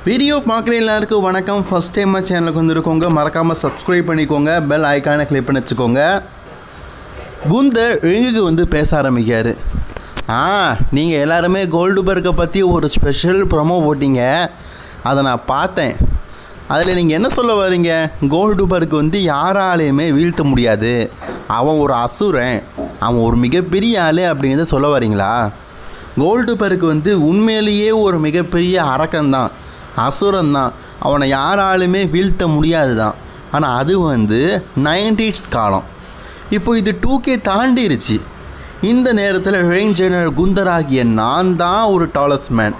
Video பார்க்குற எல்லாருக்கும் வணக்கம். ஃபஸ்ட் டைமாக சேனலுக்கு வந்துருக்கோங்க, மறக்காமல் சப்ஸ்கிரைப் பண்ணிக்கோங்க, பெல் ஐக்கானை கிளிக் பண்ணி வச்சுக்கோங்க. குந்தர் ரிங்குக்கு பேச ஆரம்பிக்கார். நீங்கள் எல்லாருமே கோல்டுபர்கை பற்றி ஒரு ஸ்பெஷல் ப்ரொமோ போட்டிங்க, அதை நான் பார்த்தேன். அதில் நீங்கள் என்ன சொல்ல வரீங்க? கோல்டுபர்க் யாராலையுமே வீழ்த்த முடியாது, அவன் ஒரு அசுரன், அவன் ஒரு மிகப்பெரிய ஆள் அப்படிங்கிறத சொல்ல வரீங்களா? கோல்டுபர்க் உண்மையிலேயே ஒரு மிகப்பெரிய அரக்கன்தான், அசுரன்தான், அவனை யாராலுமே வீழ்த்த முடியாது தான். ஆனால் அது 90s காலம். இப்போ இது 2K தாண்டிருச்சு. இந்த நேரத்தில் ரெயின் ஜெனர் குந்தர் ஆகிய நான் தான் ஒரு டாலஸ்ட் மேன்.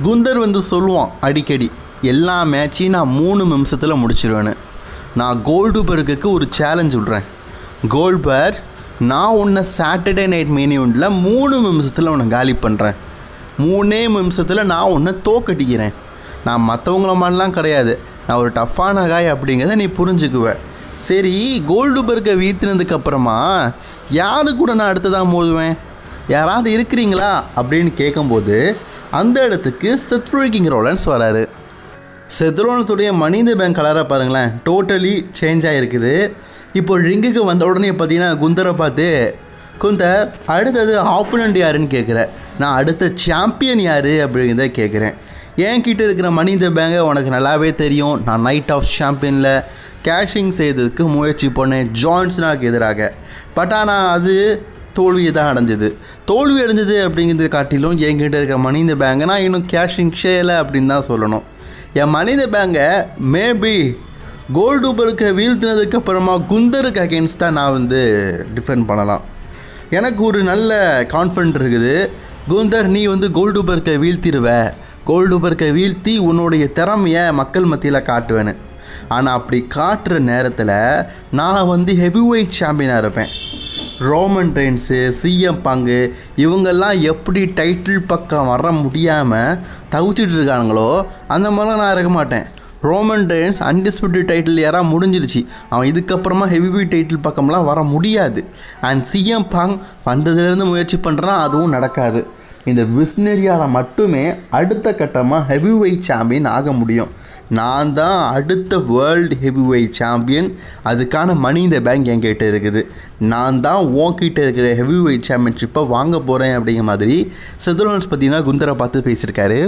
குந்தர் சொல்லுவான் அடிக்கடி, எல்லா மேட்சையும் நான் 3 நிமிஷத்தில் முடிச்சிடுவேன்னு. நான் கோல்டுபர்க்கு ஒரு சேலஞ்ச் விட்றேன். கோல்டுபர்க், நான் உன்னை சாட்டர்டே நைட் மெயின் இவெண்ட்டில் 3 நிமிஷத்தில் உன்னை காலி பண்ணுறேன். 3 நிமிஷத்தில் நான் உன்னை தோக்கடிக்கிறேன். நான் மற்றவங்கள மாதிரிலாம் கிடையாது, நான் ஒரு டஃப்பான காய் அப்படிங்கிறத நீ புரிஞ்சுக்குவேன். சரி, கோல்டுபர்கை வீழ்த்தினதுக்கப்புறமா யாரு கூட நான் அடுத்ததாக மோதுவேன், யாராவது இருக்கிறீங்களா அப்படின்னு கேட்கும்போது அந்த இடத்துக்கு செத் ஃப்ரீக்கிங் ரோலன்ஸ் வராரு. செத் ரோலன்ஸுடைய மணி இன் தி பேங்க் கலராக பாருங்களேன், டோட்டலி சேஞ்ச் ஆகிருக்குது. இப்போ ரிங்குக்கு வந்த உடனே பார்த்தீங்கன்னா குந்தரை பார்த்து, குந்தர் அடுத்தது ஆப்போனண்ட் யாருன்னு கேட்குறேன், நான் அடுத்த சாம்பியன் யார் அப்படிங்கிறத கேட்குறேன். என்கிட்ட இருக்கிற மணி இன் தி பேங்கை உனக்கு நல்லாவே தெரியும். நான் நைட் ஆஃப் சாம்பியனில் கேஷிங் செய்ததுக்கு முயற்சி பண்ணேன் ஜான்சனாக்கு எதிராக. பட் ஆனால் அது தோல்வியை தான் அடைஞ்சது. தோல்வி அடைஞ்சது அப்படிங்கிறத காட்டிலும் என்கிட்ட இருக்கிற மணி இன் தி பேங்கை நான் இன்னும் கேஷிங் செய்யலை அப்படின்னு தான் சொல்லணும். என் மணி இன் தி பேங்கை மேபி கோல்டுபர்க்கை வீழ்த்தினதுக்கப்புறமா குந்தருக்கு அகெயின்ஸ்டாக நான் டிஃபெண்ட் பண்ணலாம். எனக்கு ஒரு நல்ல கான்ஃபிடென்ட் இருக்குது. குந்தர், நீ கோல்டுபர்க்கை வீழ்த்திடுவ, கோல்டுபர்க்கை வீழ்த்தி உன்னுடைய திறமையை மக்கள் மத்தியில் காட்டுவேன்னு. ஆனால் அப்படி காட்டுற நேரத்தில் நான் ஹெவி வெயிட் சாம்பியனாக இருப்பேன். ரோமன் ரெயின்ஸு, சிஎம் பங்கு இவங்கெல்லாம் எப்படி டைட்டில் பக்கம் வர முடியாமல் தவிச்சிட்டு இருக்கானுங்களோ அந்த மாதிரிலாம் நான் இருக்க மாட்டேன். ரோமன் ரெயின்ஸ் அன்டிஸ்பியூட்டட் டைட்டில் யாராவது முடிஞ்சிருச்சு, அவன் இதுக்கப்புறமா ஹெவி வெயிட் டைட்டில் பக்கம்லாம் வர முடியாது. அண்ட் சிஎம் பங் வந்ததுலேருந்து முயற்சி பண்ணுறான், அதுவும் நடக்காது. இந்த விஸ்னரியால் மட்டுமே அடுத்த கட்டமாக ஹெவி வெயிட் சாம்பியன் ஆக முடியும். நான் தான் அடுத்த வேர்ல்டு ஹெவி வெயிட் சாம்பியன். அதுக்கான மணி இன் தி பேங்க் என்கிட்ட இருக்குது. நான் தான் உன்கிட்ட இருக்கிற ஹெவி வெயிட் சாம்பியன்ஷிப்பை வாங்க போகிறேன் அப்படிங்கிற மாதிரி செத் ரோலன்ஸ் பார்த்தீங்கன்னா குந்தரை பார்த்து பேசியிருக்காரு.